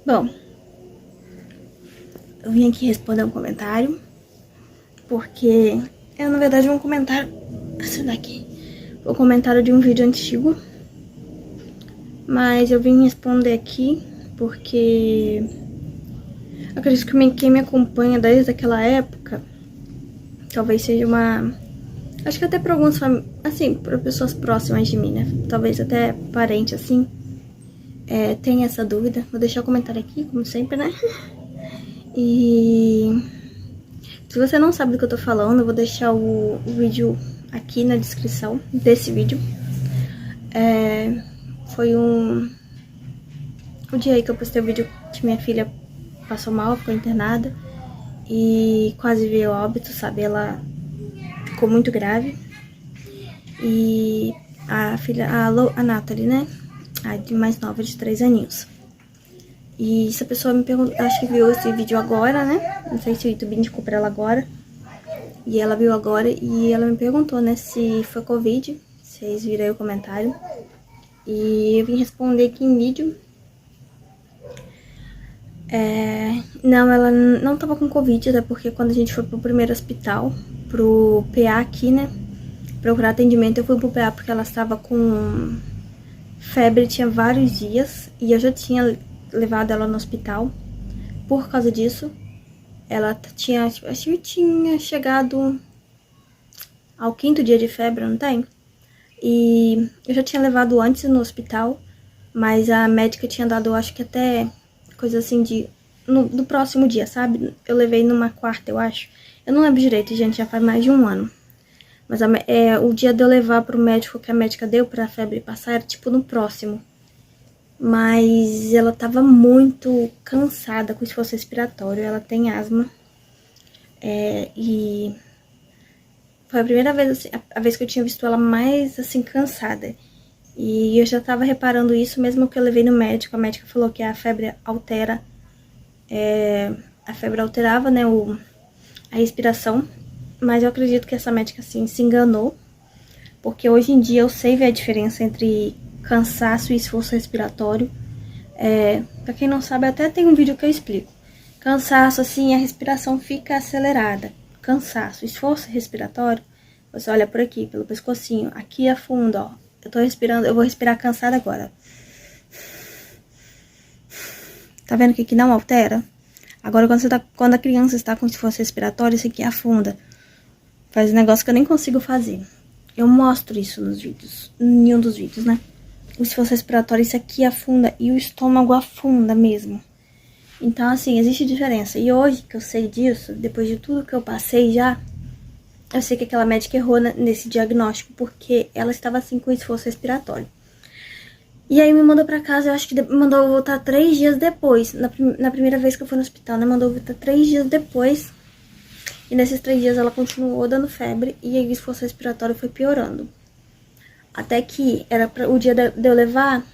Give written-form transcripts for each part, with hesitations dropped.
Bom, eu vim aqui responder um comentário, porque é, na verdade, um comentário... Esse daqui. O comentário de um vídeo antigo. Mas eu vim responder aqui, porque... eu acredito que quem me acompanha desde aquela época, talvez seja uma... acho que até para alguns, assim, para pessoas próximas de mim, né? Talvez até parente, assim, tem essa dúvida. Vou deixar o comentário aqui, como sempre, né? E se você não sabe do que eu tô falando, eu vou deixar o vídeo aqui na descrição desse vídeo. Foi o dia aí que eu postei o vídeo que minha filha passou mal, ficou internada e quase veio a óbito, sabe? Ela ficou muito grave. E a filha, a Nathalie, né? A de mais nova, de 3 aninhos. E essa pessoa me perguntou, acho que viu esse vídeo agora, né? Não sei se o YouTube indicou pra ela agora. E ela viu agora e ela me perguntou, né, se foi Covid. Vocês viram aí o comentário. E eu vim responder aqui em vídeo. Não, ela não tava com Covid, até porque quando a gente foi pro primeiro hospital, pro PA aqui, né, procurar atendimento, eu fui pro PA porque ela estava com febre, tinha vários dias, e eu já tinha levado ela no hospital. Por causa disso, ela tinha, acho que tinha chegado ao 5º dia de febre, não tem? E eu já tinha levado antes no hospital, mas a médica tinha dado, acho que até coisa assim de... no próximo dia, sabe? Eu levei numa quarta, eu acho. Eu não lembro direito, gente, já faz mais de 1 ano. Mas o dia de eu levar pro médico que a médica deu pra febre passar era tipo no próximo. Mas ela tava muito cansada com esforço respiratório, ela tem asma. E foi a primeira vez, assim, a vez que eu tinha visto ela mais, assim, cansada. E eu já tava reparando isso, mesmo que eu levei no médico. A médica falou que a febre altera, a febre alterava, né, a respiração. Mas eu acredito que essa médica, assim, se enganou. Porque hoje em dia eu sei ver a diferença entre cansaço e esforço respiratório. Pra quem não sabe, até tem um vídeo que eu explico. Cansaço, assim, a respiração fica acelerada. Cansaço, esforço respiratório, você olha por aqui, pelo pescocinho, aqui afunda, ó. Eu tô respirando, eu vou respirar cansada agora. Tá vendo que aqui não altera? Agora, quando a criança está com esforço respiratório, isso aqui afunda. Faz um negócio que eu nem consigo fazer. Eu mostro isso nos vídeos, em um dos vídeos, né? O esforço respiratório, isso aqui afunda e o estômago afunda mesmo. Então, assim, existe diferença. E hoje que eu sei disso, depois de tudo que eu passei já, eu sei que aquela médica errou nesse diagnóstico, porque ela estava assim com esforço respiratório. E aí me mandou pra casa, eu acho que me mandou voltar 3 dias depois. Na primeira vez que eu fui no hospital, né? Mandou voltar 3 dias depois. E nesses 3 dias ela continuou dando febre e aí o esforço respiratório foi piorando. Até que era o dia de eu levar,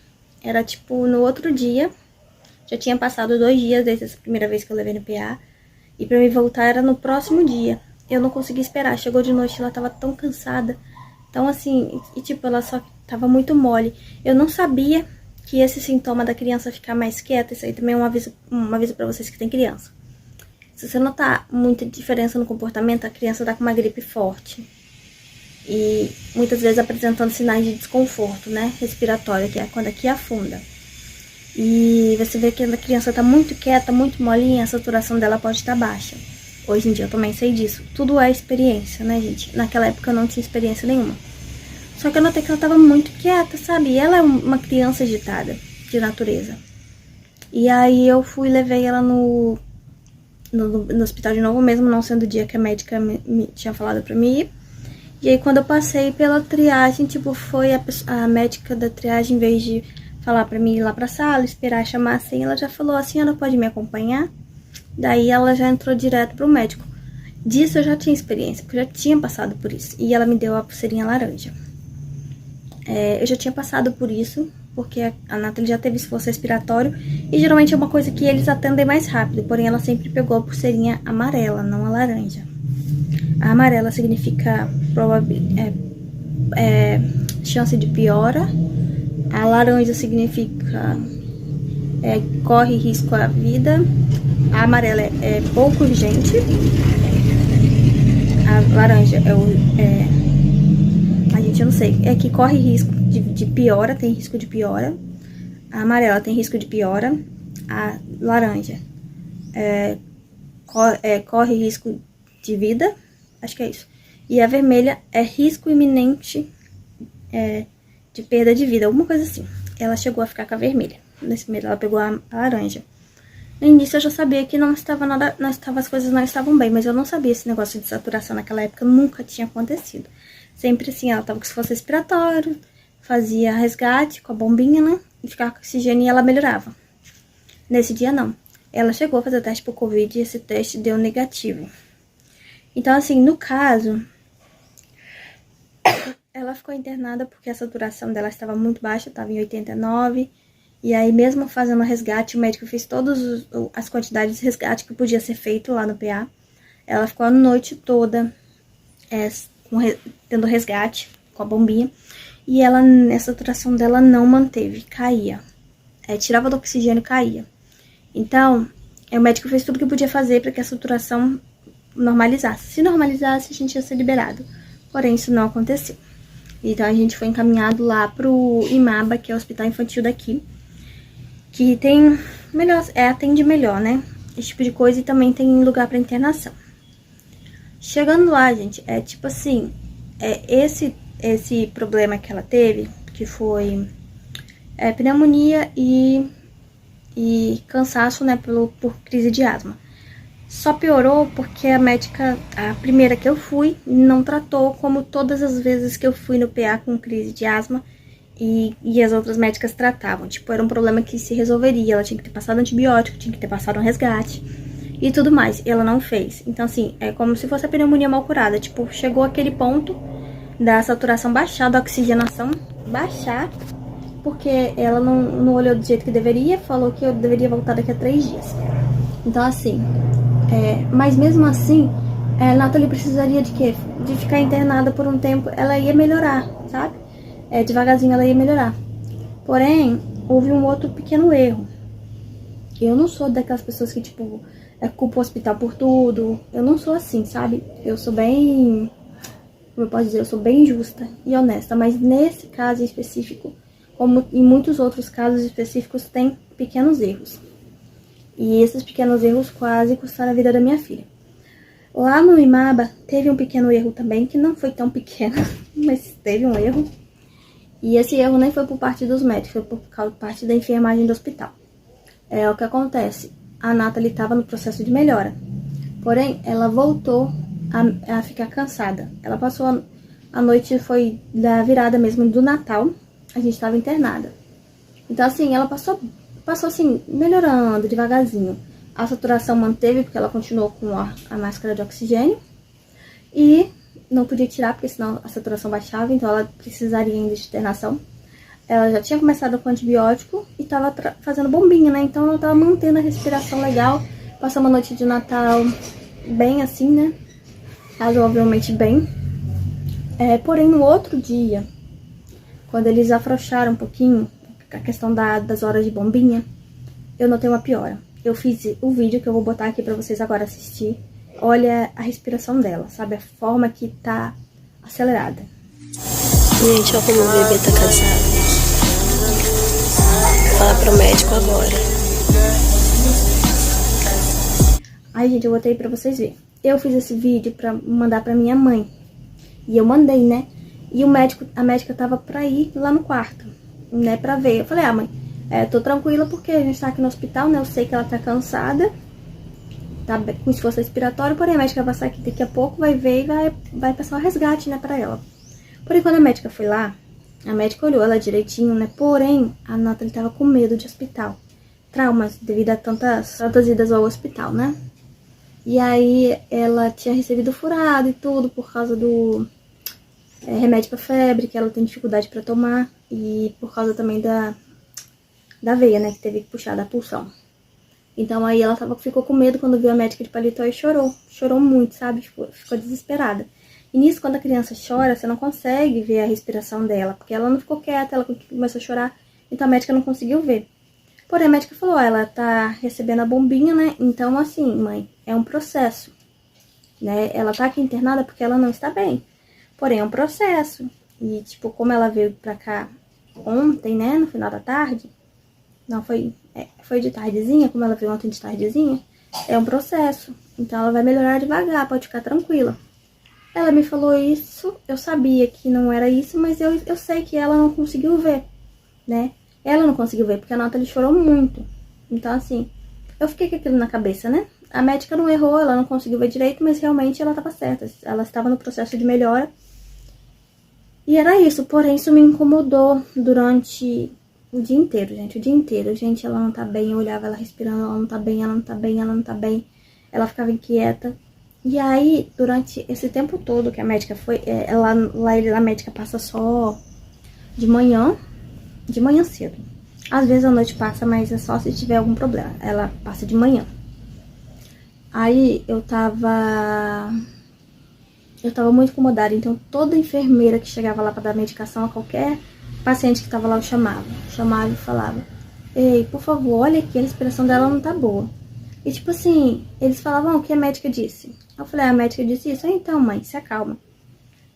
era tipo no outro dia. Já tinha passado 2 dias desde essa primeira vez que eu levei no PA. E pra me voltar era no próximo dia. Eu não consegui esperar. Chegou de noite, ela tava tão cansada. Então, assim, e tipo, ela só tava muito mole. Eu não sabia que esse sintoma da criança ficar mais quieta, isso aí também é um aviso pra vocês que tem criança. Se você notar muita diferença no comportamento, a criança tá com uma gripe forte. E muitas vezes apresentando sinais de desconforto, né? Respiratório, que é quando aqui afunda. E você vê que a criança tá muito quieta, muito molinha, a saturação dela pode estar baixa. Hoje em dia eu também sei disso. Tudo é experiência, né, gente? Naquela época eu não tinha experiência nenhuma. Só que eu notei que ela tava muito quieta, sabe? E ela é uma criança agitada, de natureza. E aí eu fui e levei ela no hospital de novo, mesmo não sendo o dia que a médica me tinha falado pra mim ir. E aí quando eu passei pela triagem, tipo, foi a médica da triagem, em vez de falar pra mim ir lá pra sala, esperar chamar assim, ela já falou, a senhora pode me acompanhar? Daí ela já entrou direto pro médico. Disso eu já tinha experiência, porque eu já tinha passado por isso. E ela me deu a pulseirinha laranja. Eu já tinha passado por isso, porque a Nathalie já teve esforço respiratório. E geralmente é uma coisa que eles atendem mais rápido. Porém, ela sempre pegou a pulseirinha amarela, não a laranja. A amarela significa chance de piora. A laranja significa corre risco à vida. A amarela é pouco urgente. A laranja gente, eu não sei. É que corre risco de piora, tem risco de piora. A amarela tem risco de piora. A laranja corre risco de vida. Acho que é isso. E a vermelha é risco iminente de perda de vida, alguma coisa assim. Ela chegou a ficar com a vermelha. Nesse mês ela pegou a laranja. No início eu já sabia que não estava nada, as coisas não estavam bem, mas eu não sabia esse negócio de saturação naquela época, nunca tinha acontecido. Sempre assim, ela tava com esforço respiratório, fazia resgate com a bombinha, né? E ficava com oxigênio e ela melhorava. Nesse dia não. Ela chegou a fazer teste pro Covid e esse teste deu negativo. Então assim, no caso, ela ficou internada porque a saturação dela estava muito baixa, estava em 89. E aí, mesmo fazendo resgate, o médico fez todas as quantidades de resgate que podia ser feito lá no PA. Ela ficou a noite toda tendo resgate com a bombinha. E ela, a saturação dela não manteve, caía. Tirava do oxigênio, caía. Então, o médico fez tudo que podia fazer para que a saturação normalizasse. Se normalizasse, a gente ia ser liberado. Porém, isso não aconteceu. Então, a gente foi encaminhado lá pro IMABA, que é o hospital infantil daqui. Que tem atende melhor, né? Esse tipo de coisa, e também tem lugar para internação. Chegando lá, gente, tipo assim, esse problema que ela teve, que foi pneumonia e cansaço, né, por crise de asma. Só piorou porque a primeira que eu fui, não tratou como todas as vezes que eu fui no PA com crise de asma. E as outras médicas tratavam, tipo, era um problema que se resolveria, ela tinha que ter passado antibiótico, tinha que ter passado um resgate e tudo mais, e ela não fez. Então, assim, é como se fosse a pneumonia mal curada, tipo, chegou aquele ponto da saturação baixar, da oxigenação baixar, porque ela não olhou do jeito que deveria, falou que eu deveria voltar daqui a 3 dias. Então, assim, mas mesmo assim, Nathalie precisaria de quê? De ficar internada por um tempo, ela ia melhorar, sabe? Devagarzinho ela ia melhorar. Porém, houve um outro pequeno erro. Eu não sou daquelas pessoas que, tipo, culpa o hospital por tudo. Eu não sou assim, sabe? Eu sou bem... Como eu posso dizer? Eu sou bem justa e honesta. Mas nesse caso específico, como em muitos outros casos específicos, tem pequenos erros. E esses pequenos erros quase custaram a vida da minha filha. Lá no IMABA, teve um pequeno erro também, que não foi tão pequeno, mas teve um erro. E esse erro nem foi por parte dos médicos, foi por parte da enfermagem do hospital. O que acontece? A Nathalie estava no processo de melhora. Porém, ela voltou a ficar cansada. Ela passou a noite, foi da virada mesmo do Natal, a gente estava internada. Então, assim, ela passou assim, melhorando devagarzinho. A saturação manteve, porque ela continuou com a máscara de oxigênio. E não podia tirar, porque senão a saturação baixava, então ela precisaria ainda de internação. Ela já tinha começado com antibiótico e tava fazendo bombinha, né? Então ela tava mantendo a respiração legal. Passou uma noite de Natal bem assim, né? Razoavelmente bem. Porém, no outro dia, quando eles afrouxaram um pouquinho a questão das horas de bombinha, eu notei uma piora. Eu fiz o vídeo que eu vou botar aqui pra vocês agora assistir. Olha a respiração dela, sabe? A forma que tá acelerada. Gente, olha como o bebê tá cansado. Vou falar pro médico agora. Aí, gente, eu botei pra vocês verem. Eu fiz esse vídeo pra mandar pra minha mãe. E eu mandei, né? E a médica tava pra ir lá no quarto, né? Pra ver. Eu falei, mãe, tô tranquila porque a gente tá aqui no hospital, né? Eu sei que ela tá cansada. Tá com esforço respiratório, porém a médica vai passar aqui daqui a pouco, vai ver e vai passar um resgate, né, pra ela. Porém, quando a médica foi lá, a médica olhou ela direitinho, né, porém, a Nathalie tava com medo de hospital. Traumas devido a tantas idas ao hospital, né. E aí, ela tinha recebido furado e tudo por causa do remédio pra febre, que ela tem dificuldade pra tomar, e por causa também da veia, né, que teve que puxar da pulsão. Então aí ela ficou com medo quando viu a médica de paletó e chorou. Chorou muito, sabe? Ficou desesperada. E nisso, quando a criança chora, você não consegue ver a respiração dela, porque ela não ficou quieta, ela começou a chorar, então a médica não conseguiu ver. Porém, a médica falou, ela tá recebendo a bombinha, né? Então, assim, mãe, é um processo, né? Ela tá aqui internada porque ela não está bem. Porém, é um processo. E, tipo, como ela veio pra cá ontem, né? No final da tarde. Não, foi de tardezinha, como ela veio ontem de tardezinha. É um processo. Então, ela vai melhorar devagar, pode ficar tranquila. Ela me falou isso, eu sabia que não era isso, mas eu sei que ela não conseguiu ver, né? Ela não conseguiu ver, porque a Nathalie chorou muito. Então, assim, eu fiquei com aquilo na cabeça, né? A médica não errou, ela não conseguiu ver direito, mas realmente ela estava certa. Ela estava no processo de melhora. E era isso, porém isso me incomodou durante o dia inteiro, gente. O dia inteiro, gente, ela não tá bem. Eu olhava ela respirando, ela não tá bem, ela não tá bem, ela não tá bem. Ela ficava inquieta. E aí, durante esse tempo todo que a médica foi, a médica passa só de manhã cedo. Às vezes à noite passa, mas é só se tiver algum problema. Ela passa de manhã. Aí eu tava muito incomodada, então toda enfermeira que chegava lá pra dar medicação a qualquer paciente que tava lá eu chamava e falava: ei, por favor, olha aqui, a respiração dela não tá boa. E tipo assim, eles falavam o que a médica disse. Eu falei, a médica disse isso? Então, mãe, se acalma.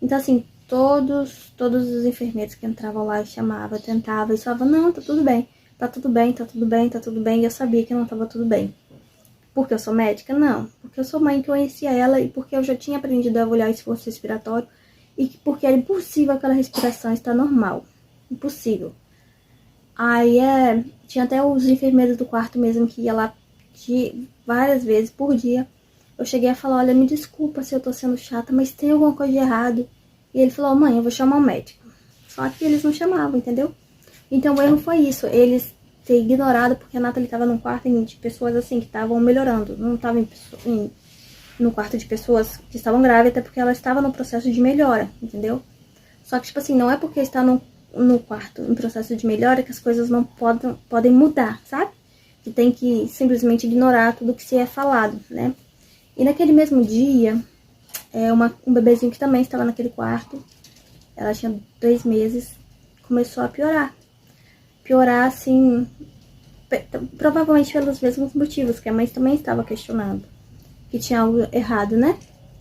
Então, assim, todos os enfermeiros que entravam lá, eu chamava, tentava, e falavam, não, tá tudo bem, tá tudo bem, tá tudo bem, tá tudo bem. E eu sabia que não tava tudo bem. Porque eu sou médica? Não. Porque eu sou mãe que conhecia ela e porque eu já tinha aprendido a avaliar esforço respiratório e porque era impossível aquela respiração estar normal. Impossível. Aí, tinha até os enfermeiros do quarto mesmo que ia lá várias vezes por dia. Eu cheguei a falar, olha, me desculpa se eu tô sendo chata, mas tem alguma coisa de errado. E ele falou, mãe, eu vou chamar um médico. Só que eles não chamavam, entendeu? Então o erro foi isso, eles ter ignorado, porque a Nathalie tava num quarto de pessoas assim, que estavam melhorando. Não tava no quarto de pessoas que estavam grávidas, até porque ela estava no processo de melhora, entendeu? Só que, tipo assim, não é porque está no quarto em processo de melhora que as coisas não podem mudar, sabe? Que tem que simplesmente ignorar tudo que se é falado, né? E naquele mesmo dia, um bebezinho que também estava naquele quarto, ela tinha 2 meses, começou a piorar. Piorar, assim, provavelmente pelos mesmos motivos, que a mãe também estava questionando, que tinha algo errado, né?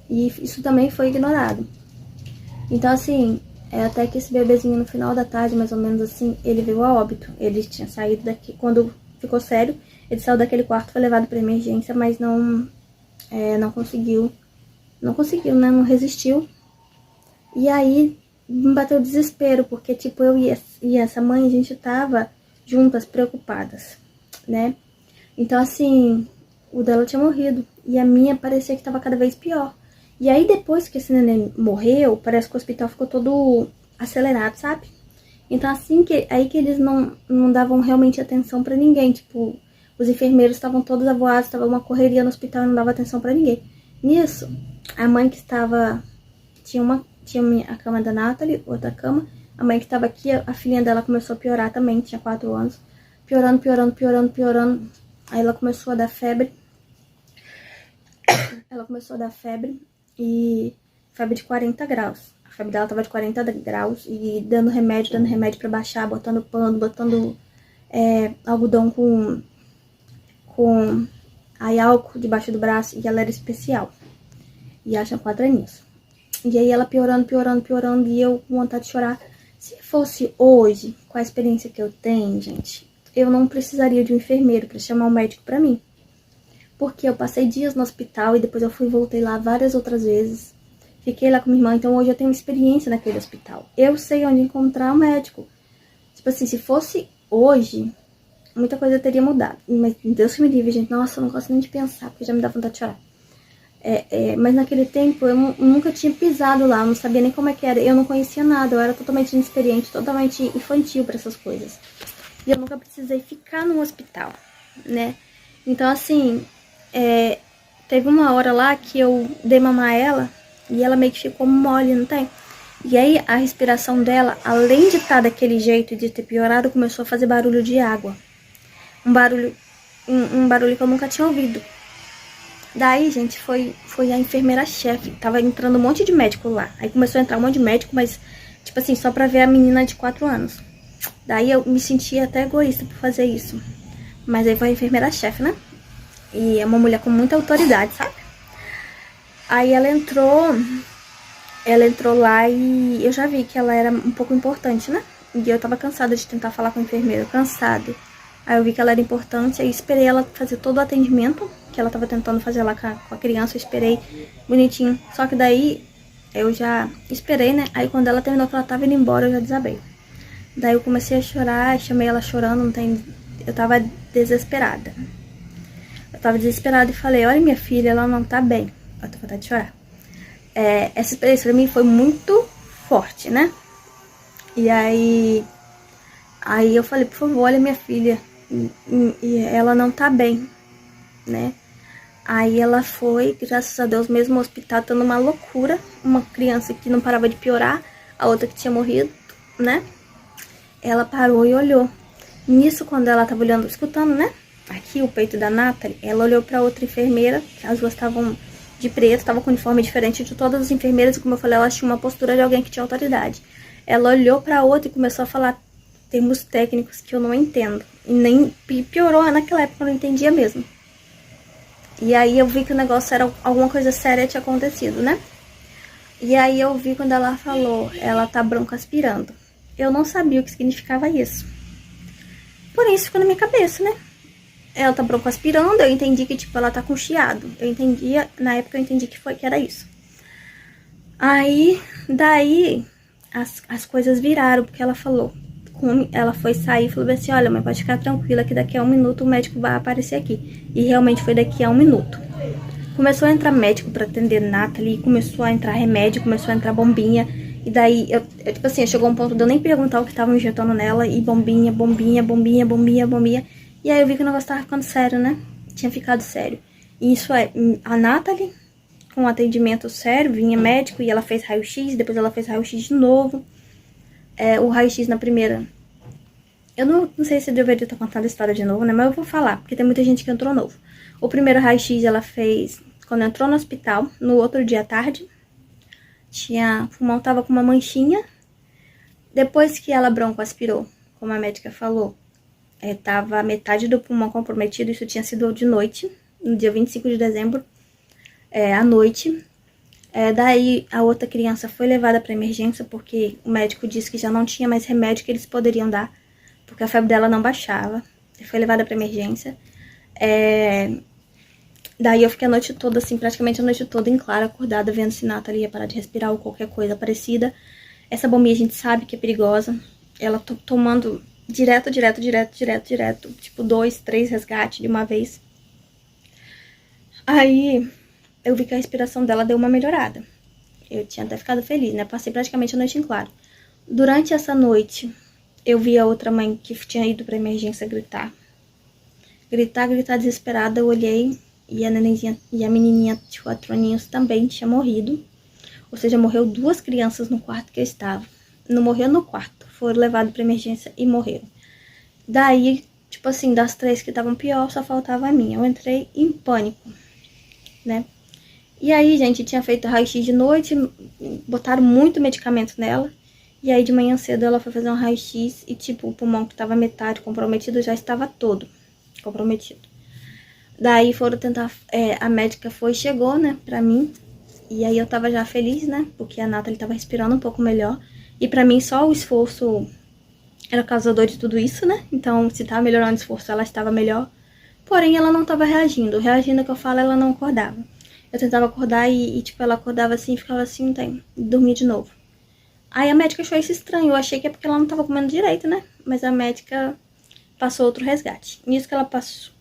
E isso também foi ignorado. Então, assim, até que esse bebezinho no final da tarde, mais ou menos assim, ele veio a óbito. Ele tinha saído daqui, quando ficou sério, ele saiu daquele quarto, foi levado para emergência, mas não conseguiu, né? Não resistiu. E aí me bateu desespero, porque tipo, eu e essa mãe, a gente tava juntas, preocupadas, né? Então assim, o dela tinha morrido e a minha parecia que tava cada vez pior. E aí depois que esse neném morreu, parece que o hospital ficou todo acelerado, sabe? Então assim, aí que eles não davam realmente atenção pra ninguém, tipo, os enfermeiros estavam todos avoados, tava uma correria no hospital e não dava atenção pra ninguém. Nisso, a mãe que estava, tinha a cama da Nathalie, outra cama, a mãe que estava aqui, a filhinha dela começou a piorar também, tinha 4 anos, piorando, aí ela começou a dar febre, e febre de 40 graus, a febre dela tava de 40 graus, e dando remédio pra baixar, botando pano, botando algodão com aí álcool debaixo do braço, e ela era especial, e ela tinha 4 aninhos. E aí ela piorando, e eu com vontade de chorar. Se fosse hoje, com a experiência que eu tenho, gente, eu não precisaria de um enfermeiro pra chamar um médico pra mim. Porque eu passei dias no hospital e depois eu voltei lá várias outras vezes. Fiquei lá com minha irmã, então hoje eu tenho experiência naquele hospital. Eu sei onde encontrar um médico. Tipo assim, se fosse hoje, muita coisa teria mudado. Mas Deus que me livre, gente. Nossa, eu não gosto nem de pensar, porque já me dá vontade de chorar. Mas naquele tempo eu nunca tinha pisado lá, eu não sabia nem como é que era, eu não conhecia nada, eu era totalmente inexperiente, totalmente infantil para essas coisas. E eu nunca precisei ficar no hospital, né? Então assim, teve uma hora lá que eu dei mamar ela e ela meio que ficou mole, não tem? E aí a respiração dela, além de estar daquele jeito e de ter piorado, começou a fazer barulho de água. Um barulho que eu nunca tinha ouvido. Daí, gente, foi a enfermeira-chefe. Tava entrando um monte de médico lá. Aí começou a entrar um monte de médico, mas, tipo assim, só pra ver a menina de 4 anos. Daí eu me sentia até egoísta por fazer isso. Mas aí foi a enfermeira-chefe, né? E é uma mulher com muita autoridade, sabe? Aí ela entrou lá e eu já vi que ela era um pouco importante, né? E eu tava cansada de tentar falar com a enfermeira, cansada. Aí eu vi que ela era importante, aí esperei ela fazer todo o atendimento que ela tava tentando fazer lá com a criança, eu esperei bonitinho. Só que daí eu já esperei, né? Aí quando ela terminou que ela tava indo embora, eu já desabei. Daí eu comecei a chorar, chamei ela chorando, não tem... Eu tava desesperada. Eu tava desesperada e falei, olha minha filha, ela não tá bem. Eu tô com vontade de chorar. Essa experiência pra mim foi muito forte, né? E aí eu falei, por favor, olha minha filha, e ela não tá bem, né? Aí ela foi, graças a Deus, mesmo no hospital, tendo uma loucura, uma criança que não parava de piorar, a outra que tinha morrido, né? Ela parou e olhou. Nisso, quando ela tava olhando, escutando, né? Aqui o peito da Nathalie, ela olhou pra outra enfermeira, que as duas estavam de preto, estavam com uniforme diferente de todas as enfermeiras, e como eu falei, elas tinham uma postura de alguém que tinha autoridade. Ela olhou pra outra e começou a falar termos técnicos que eu não entendo. E nem piorou, naquela época eu não entendia mesmo. E aí eu vi que o negócio era alguma coisa séria tinha acontecido, né? E aí eu vi quando ela falou, ela tá broncoaspirando. Eu não sabia o que significava isso. Porém, isso ficou na minha cabeça, né? Ela tá broncoaspirando, eu entendi que, tipo, ela tá com chiado. Eu entendia, na época eu entendi que era isso. Aí, daí, as coisas viraram, porque ela falou. Ela foi sair e falou assim, olha, mãe, pode ficar tranquila que daqui a 1 minuto o médico vai aparecer aqui. E realmente foi daqui a 1 minuto. Começou a entrar médico pra atender Nathalie, começou a entrar remédio, começou a entrar bombinha. E daí, tipo assim, chegou um ponto de eu nem perguntar o que estavam injetando nela, e bombinha, bombinha, bombinha, bombinha, bombinha. E aí eu vi que o negócio tava ficando sério, né? Tinha ficado sério. E isso a Nathalie, com atendimento sério, vinha médico e ela fez raio-x, depois ela fez raio-x de novo. O raio-x na primeira... Eu não sei se eu deveria estar contando a história de novo, né? Mas eu vou falar, porque tem muita gente que entrou novo. O primeiro raio-x ela fez quando entrou no hospital, no outro dia à tarde. O pulmão tava com uma manchinha. Depois que ela broncoaspirou, como a médica falou, tava metade do pulmão comprometido. Isso tinha sido de noite, no dia 25 de dezembro, à noite. Daí a outra criança foi levada para emergência, porque o médico disse que já não tinha mais remédio que eles poderiam dar, porque a febre dela não baixava. Foi levada para emergência. Daí eu fiquei a noite toda, assim, praticamente a noite toda em claro, acordada, vendo se Nathalie ia parar de respirar ou qualquer coisa parecida. Essa bombinha a gente sabe que é perigosa. Ela tomando direto, tipo 2, 3 resgates de uma vez. Aí eu vi que a respiração dela deu uma melhorada. Eu tinha até ficado feliz, né? Passei praticamente a noite em claro. Durante essa noite, eu vi a outra mãe que tinha ido pra emergência gritar. Gritar desesperada. Eu olhei e a nenenzinha e a menininha de 4 aninhos também tinha morrido. Ou seja, morreu 2 crianças no quarto que eu estava. Não morreu no quarto, foram levados pra emergência e morreram. Daí, tipo assim, das 3 que estavam pior, só faltava a minha. Eu entrei em pânico, né? E aí, gente, tinha feito raio-x de noite, botaram muito medicamento nela. E aí, de manhã cedo, ela foi fazer um raio-x e, tipo, o pulmão que tava metade comprometido já estava todo comprometido. Daí foram tentar, a médica chegou, né, pra mim. E aí eu tava já feliz, né, porque a Nathalie tava respirando um pouco melhor. E pra mim só o esforço era causador de tudo isso, né. Então, se tava melhorando o esforço, ela estava melhor. Porém, ela não tava reagindo. Reagindo que eu falo, ela não acordava. Eu tentava acordar e tipo, ela acordava assim, ficava assim, dormia de novo. Aí a médica achou isso estranho. Eu achei que é porque ela não tava comendo direito, né. Mas a médica passou outro resgate. Nisso que ela passou...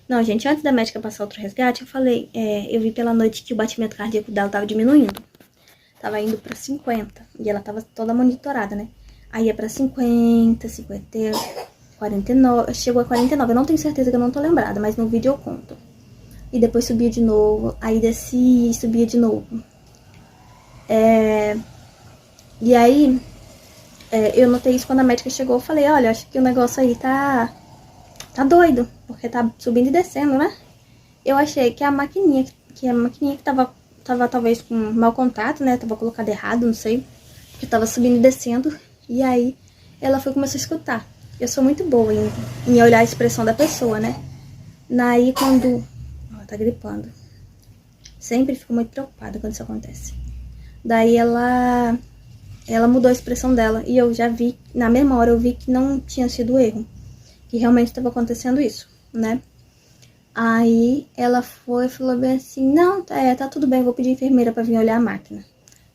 Não, gente, antes da médica passar outro resgate, eu falei, eu vi pela noite que o batimento cardíaco dela tava diminuindo. Tava indo pra 50, e ela tava toda monitorada, né? Aí ia pra 50, 50, 49, chegou a 49, eu não tenho certeza que eu não tô lembrada, mas no vídeo eu conto. E depois subia de novo, aí descia e subia de novo. E aí, eu notei isso quando a médica chegou, eu falei, olha, acho que o negócio aí tá doido, porque tá subindo e descendo, né? Eu achei que a maquininha que tava talvez com mau contato, né? Tava colocada errado, não sei. Que tava subindo e descendo. E aí ela começou a escutar. Eu sou muito boa em olhar a expressão da pessoa, né? Daí quando... Ó, tá gripando. Sempre fico muito preocupada quando isso acontece. Daí ela mudou a expressão dela. E eu já vi, na mesma hora eu vi que não tinha sido erro. Que realmente estava acontecendo isso, né? Aí ela foi e falou bem assim, não, tá tudo bem, eu vou pedir a enfermeira pra vir olhar a máquina.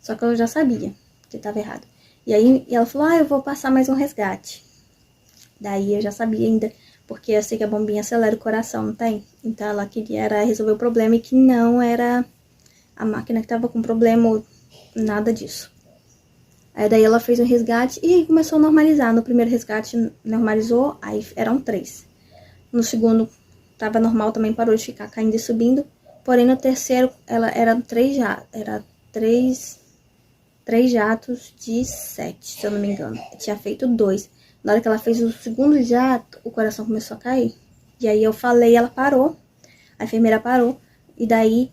Só que eu já sabia que tava errado. E aí ela falou, eu vou passar mais um resgate. Daí eu já sabia ainda, porque eu sei que a bombinha acelera o coração, não tem? Então ela queria resolver o problema e que não era a máquina que tava com problema ou nada disso. Aí daí ela fez um resgate e começou a normalizar. No primeiro resgate normalizou, aí eram 3. No segundo tava normal, também parou de ficar caindo e subindo. Porém no terceiro ela era 3 jatos de 7, se eu não me engano. Tinha feito 2. Na hora que ela fez o segundo jato, o coração começou a cair. E aí eu falei, ela parou. A enfermeira parou. E daí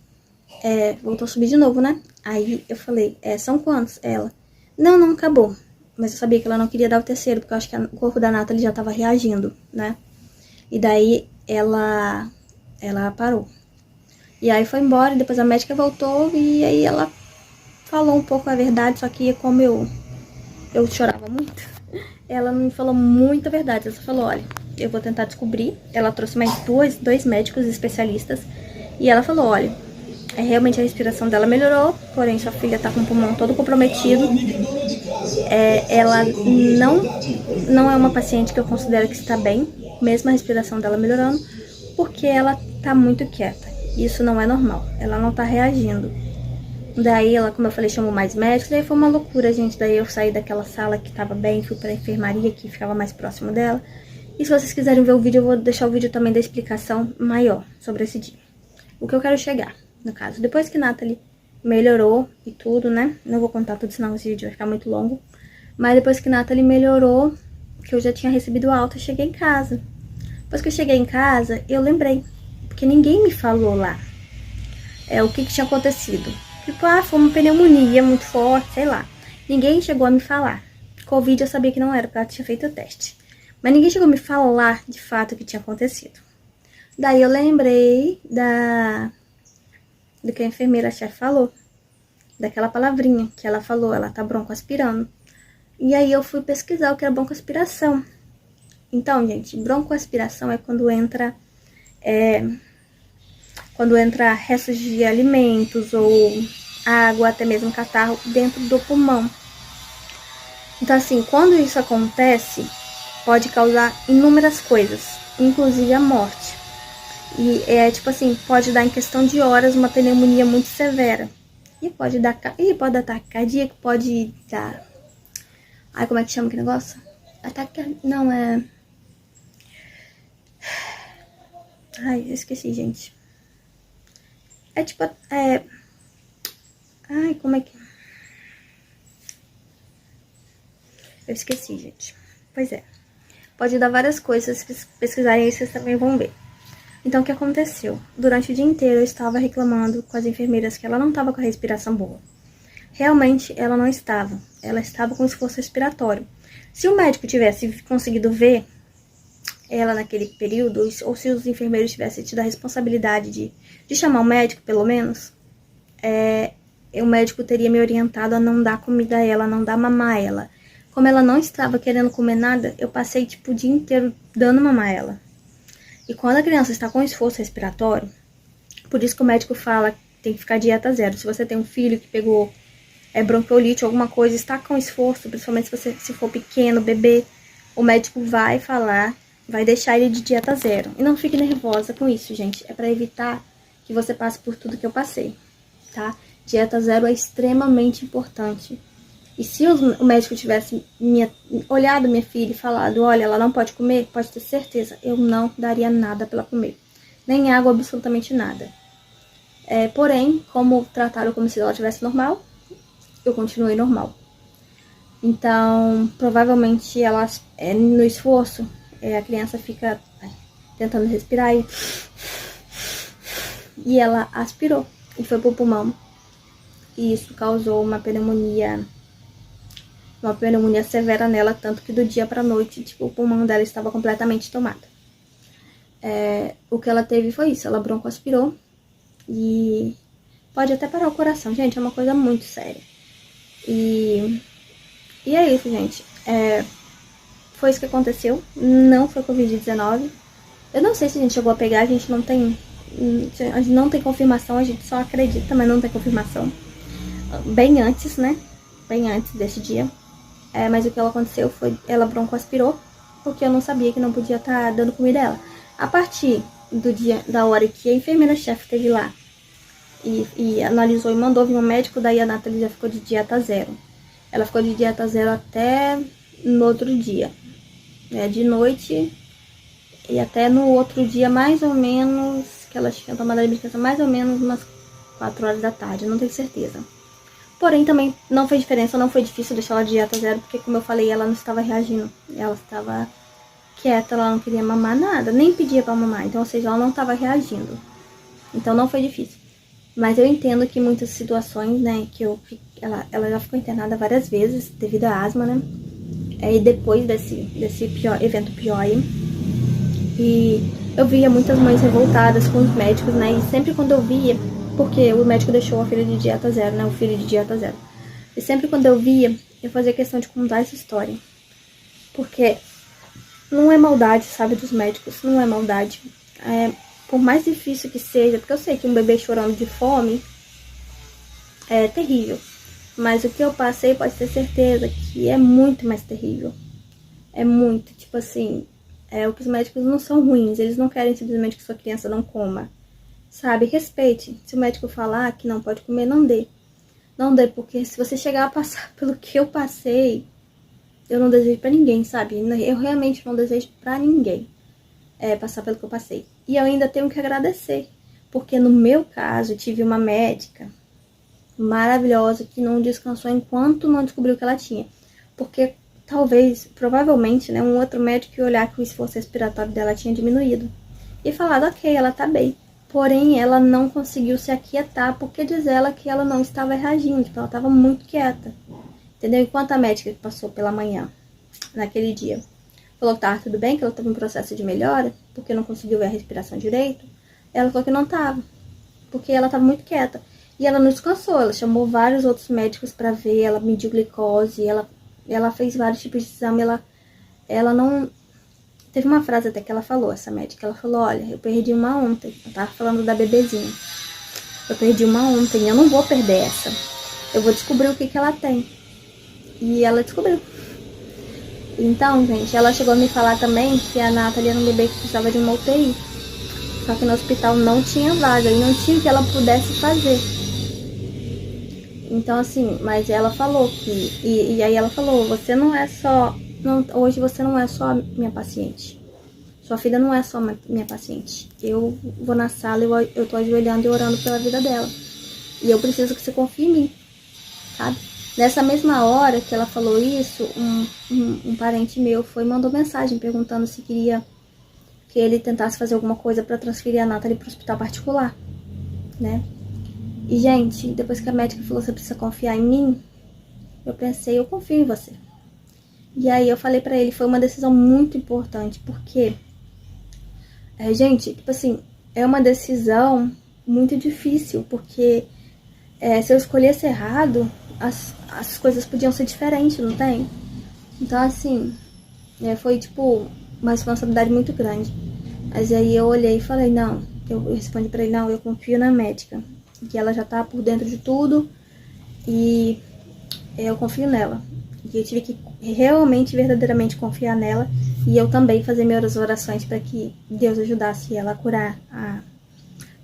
voltou a subir de novo, né? Aí eu falei, são quantos? Ela, não, acabou. Mas eu sabia que ela não queria dar o terceiro, porque eu acho que o corpo da Nathalie já tava reagindo, né? E daí ela parou. E aí foi embora, e depois a médica voltou, e aí ela falou um pouco a verdade, só que como eu chorava muito, ela não me falou muita verdade. Ela só falou, olha, eu vou tentar descobrir. Ela trouxe mais dois médicos especialistas, e ela falou, olha, realmente a respiração dela melhorou, porém sua filha tá com o pulmão todo comprometido. Ela não é uma paciente que eu considero que está bem, mesmo a respiração dela melhorando, porque ela tá muito quieta. Isso não é normal, ela não tá reagindo. Daí ela, como eu falei, chamou mais médicos, daí foi uma loucura, gente. Daí eu saí daquela sala que tava bem, fui pra enfermaria, que ficava mais próximo dela. E se vocês quiserem ver o vídeo, eu vou deixar o vídeo também da explicação maior sobre esse dia. O que eu quero chegar, no caso, depois que Nathalie melhorou e tudo, né? Não vou contar tudo, senão esse vídeo vai ficar muito longo. Mas depois que Nathalie melhorou, que eu já tinha recebido alta, eu cheguei em casa. Depois que eu cheguei em casa, eu lembrei, porque ninguém me falou lá o que tinha acontecido. Tipo, foi uma pneumonia muito forte, sei lá. Ninguém chegou a me falar. Covid eu sabia que não era, porque ela tinha feito o teste. Mas ninguém chegou a me falar, de fato, o que tinha acontecido. Daí eu lembrei do que a enfermeira-chefe falou. Daquela palavrinha que ela falou, ela tá broncoaspirando. E aí eu fui pesquisar o que era broncoaspiração. Então, gente, broncoaspiração é quando entra restos de alimentos ou água, até mesmo catarro, dentro do pulmão. Então, assim, quando isso acontece, pode causar inúmeras coisas, inclusive a morte. E tipo assim, pode dar em questão de horas uma pneumonia muito severa. E pode dar ataque cardíaco, pode dar... Ai, como é que chama aquele negócio? Ataque cardíaco, não, Ai, eu esqueci, gente. Ai, como é que... Eu esqueci, gente. Pois é. Pode dar várias coisas, se pesquisarem aí, vocês também vão ver. Então, o que aconteceu? Durante o dia inteiro, eu estava reclamando com as enfermeiras que ela não estava com a respiração boa. Realmente, ela não estava. Ela estava com esforço respiratório. Se o médico tivesse conseguido ver ela naquele período, ou se os enfermeiros tivessem tido a responsabilidade de chamar o médico, pelo menos, o médico teria me orientado a não dar comida a ela, não dar mamar a ela. Como ela não estava querendo comer nada, eu passei, tipo, o dia inteiro dando mamar a ela. E quando a criança está com esforço respiratório, por isso que o médico fala que tem que ficar dieta zero. Se você tem um filho que pegou bronquiolite ou alguma coisa, está com esforço, principalmente se for pequeno, bebê, o médico vai falar, vai deixar ele de dieta zero. E não fique nervosa com isso, gente. É para evitar que você passe por tudo que eu passei, tá? Dieta zero é extremamente importante. E se o médico tivesse olhado minha filha e falado, olha, ela não pode comer, pode ter certeza, eu não daria nada pra ela comer. Nem água, absolutamente nada. Porém, como trataram como se ela estivesse normal, eu continuei normal. Então, provavelmente, ela, no esforço, a criança fica tentando respirar e ela aspirou e foi pro pulmão. E isso causou uma pneumonia uma pneumonia severa nela, tanto que do dia pra noite, tipo, o pulmão dela estava completamente tomado. O que ela teve foi isso, ela broncoaspirou e pode até parar o coração, gente, é uma coisa muito séria. E é isso, gente. Foi isso que aconteceu, não foi Covid-19. Eu não sei se a gente chegou a pegar, a gente não tem confirmação, a gente só acredita, mas não tem confirmação. Bem antes, né? Bem antes desse dia. Mas o que aconteceu foi, ela broncoaspirou, porque eu não sabia que não podia estar dando comida a ela. A partir da hora que a enfermeira-chefe esteve lá e analisou e mandou vir um médico, daí a Nathalie já ficou de dieta zero. Ela ficou de dieta zero até no outro dia, de noite, e até no outro dia, mais ou menos, que ela tinha tomado a medicação, mais ou menos umas 4 horas da tarde, não tenho certeza. Porém, também não fez diferença, não foi difícil deixar ela de dieta zero, porque, como eu falei, ela não estava reagindo. Ela estava quieta, ela não queria mamar nada, nem pedia pra mamar. Então, ou seja, ela não estava reagindo. Então, não foi difícil. Mas eu entendo que muitas situações, né, que ela já ficou internada várias vezes devido à asma, né? E depois desse evento pior aí. E eu via muitas mães revoltadas com os médicos, né? E sempre quando eu via, porque o médico deixou a filha de dieta zero, né? O filho de dieta zero. E sempre quando eu via, eu fazia questão de contar essa história. Porque não é maldade, sabe, dos médicos. Não é maldade. Por mais difícil que seja, porque eu sei que um bebê chorando de fome é terrível. Mas o que eu passei, pode ter certeza que é muito mais terrível. É muito, tipo assim, que os médicos não são ruins. Eles não querem simplesmente que sua criança não coma. Sabe, respeite. Se o médico falar que não pode comer, não dê. Não dê, porque se você chegar a passar pelo que eu passei, eu não desejo pra ninguém, sabe? Eu realmente não desejo pra ninguém passar pelo que eu passei. E eu ainda tenho que agradecer, porque no meu caso, eu tive uma médica maravilhosa que não descansou enquanto não descobriu o que ela tinha. Porque provavelmente, né, um outro médico ia olhar que o esforço respiratório dela tinha diminuído e falado, ok, ela tá bem. Porém, ela não conseguiu se aquietar, porque diz ela que ela não estava reagindo, que ela estava muito quieta. Entendeu? Enquanto a médica que passou pela manhã, naquele dia, falou que estava tudo bem, que ela estava em processo de melhora, porque não conseguiu ver a respiração direito, ela falou que não estava, porque ela estava muito quieta. E ela não descansou, ela chamou vários outros médicos para ver, ela mediu glicose, ela fez vários tipos de exame, ela não... Teve uma frase até que ela falou, essa médica, ela falou, olha, eu perdi uma ontem, eu tava falando da bebezinha, eu perdi uma ontem, eu não vou perder essa, eu vou descobrir o que ela tem. E ela descobriu. Então, gente, ela chegou a me falar também que a Nathalie era um bebê que precisava de uma UTI, só que no hospital não tinha vaga e não tinha o que ela pudesse fazer. Então, assim, mas ela falou que... E aí ela falou, você não é só... hoje você não é só minha paciente. Sua filha não é só minha paciente. Eu vou na sala, eu tô ajoelhando e orando pela vida dela. E eu preciso que você confie em mim, sabe? Nessa mesma hora que ela falou isso, um parente meu mandou mensagem perguntando se queria que ele tentasse fazer alguma coisa pra transferir a Nathalie pro hospital particular, né? E, gente, depois que a médica falou, você precisa confiar em mim, eu pensei, eu confio em você. E aí eu falei pra ele, foi uma decisão muito importante, porque, gente, tipo assim, é uma decisão muito difícil, porque se eu escolhesse errado, as coisas podiam ser diferentes, não tem? Então, assim, foi, tipo, uma responsabilidade muito grande. Mas aí eu olhei e falei, não, eu respondi pra ele, não, eu confio na médica, que ela já tá por dentro de tudo, e eu confio nela. E eu tive que realmente, verdadeiramente confiar nela. E eu também fazer minhas orações para que Deus ajudasse ela a curar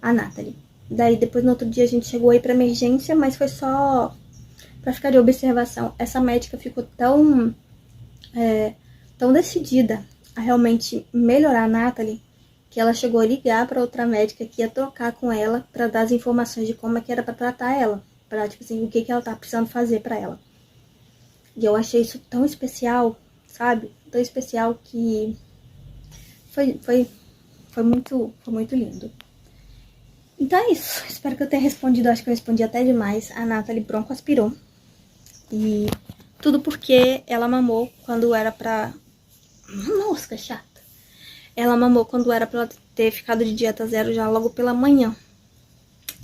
a Nathalie. Daí, depois, no outro dia, a gente chegou aí pra emergência, mas foi só pra ficar de observação. Essa médica ficou tão decidida a realmente melhorar a Nathalie, que ela chegou a ligar pra outra médica que ia trocar com ela pra dar as informações de como é que era pra tratar ela. Pra, tipo assim, o que ela tá precisando fazer pra ela. E eu achei isso tão especial, sabe? Tão especial que foi muito lindo. Então é isso. Espero que eu tenha respondido. Acho que eu respondi até demais. A Nathalie broncoaspirou. E Tudo porque ela mamou quando era pra... Mosca chata. Ela mamou quando era pra ela ter ficado de dieta zero já logo pela manhã.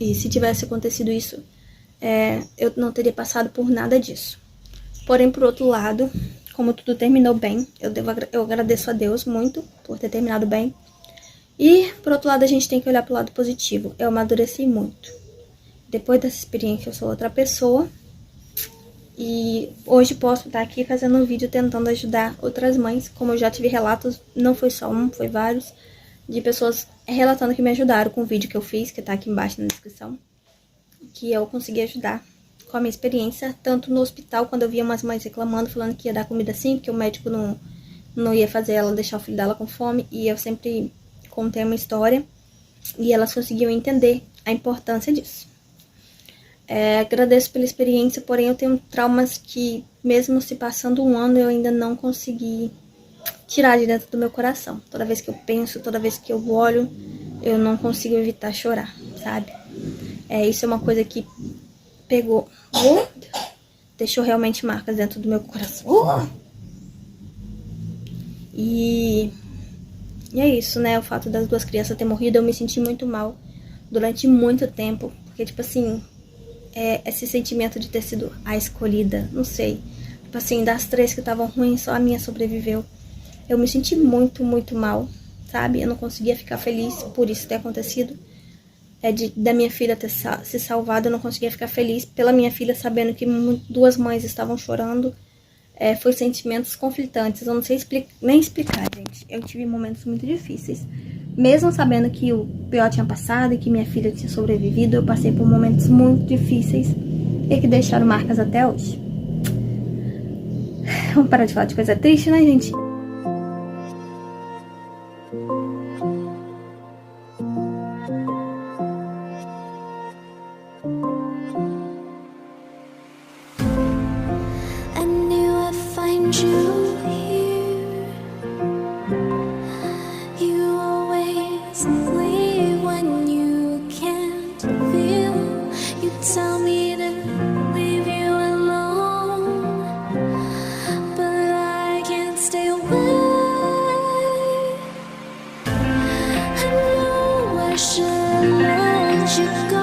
E se tivesse acontecido isso, eu não teria passado por nada disso. Porém, por outro lado, como tudo terminou bem, eu agradeço a Deus muito por ter terminado bem. E, por outro lado, a gente tem que olhar pro lado positivo. Eu amadureci muito. Depois dessa experiência, eu sou outra pessoa. E hoje posso estar aqui fazendo um vídeo tentando ajudar outras mães. Como eu já tive relatos, não foi só um, foi vários, de pessoas relatando que me ajudaram com o vídeo que eu fiz, que tá aqui embaixo na descrição. Que eu consegui ajudar com a minha experiência, tanto no hospital, quando eu via umas mães reclamando, falando que ia dar comida assim, porque o médico não ia fazer ela deixar o filho dela com fome. E eu sempre contei uma história e elas conseguiam entender a importância disso. Agradeço pela experiência, porém eu tenho traumas que, mesmo se passando um ano, eu ainda não consegui tirar de dentro do meu coração. Toda vez que eu penso, toda vez que eu olho, eu não consigo evitar chorar, sabe? Isso é uma coisa que pegou, deixou realmente marcas dentro do meu coração. E é isso, né? O fato das duas crianças terem morrido, eu me senti muito mal durante muito tempo. Porque, tipo assim, esse sentimento de ter sido a escolhida, não sei. Tipo assim, das 3 que estavam ruins, só a minha sobreviveu. Eu me senti muito, muito mal, sabe? Eu não conseguia ficar feliz por isso ter acontecido. Da minha filha ter se salvado, eu não conseguia ficar feliz pela minha filha, sabendo que 2 mães estavam chorando. Foi sentimentos conflitantes, eu não sei nem explicar, gente. Eu tive momentos muito difíceis. Mesmo sabendo que o pior tinha passado e que minha filha tinha sobrevivido, eu passei por momentos muito difíceis e que deixaram marcas até hoje. Vamos parar de falar de coisa triste, né, gente? Tell me to leave you alone, but I can't stay away. I know I should let you go.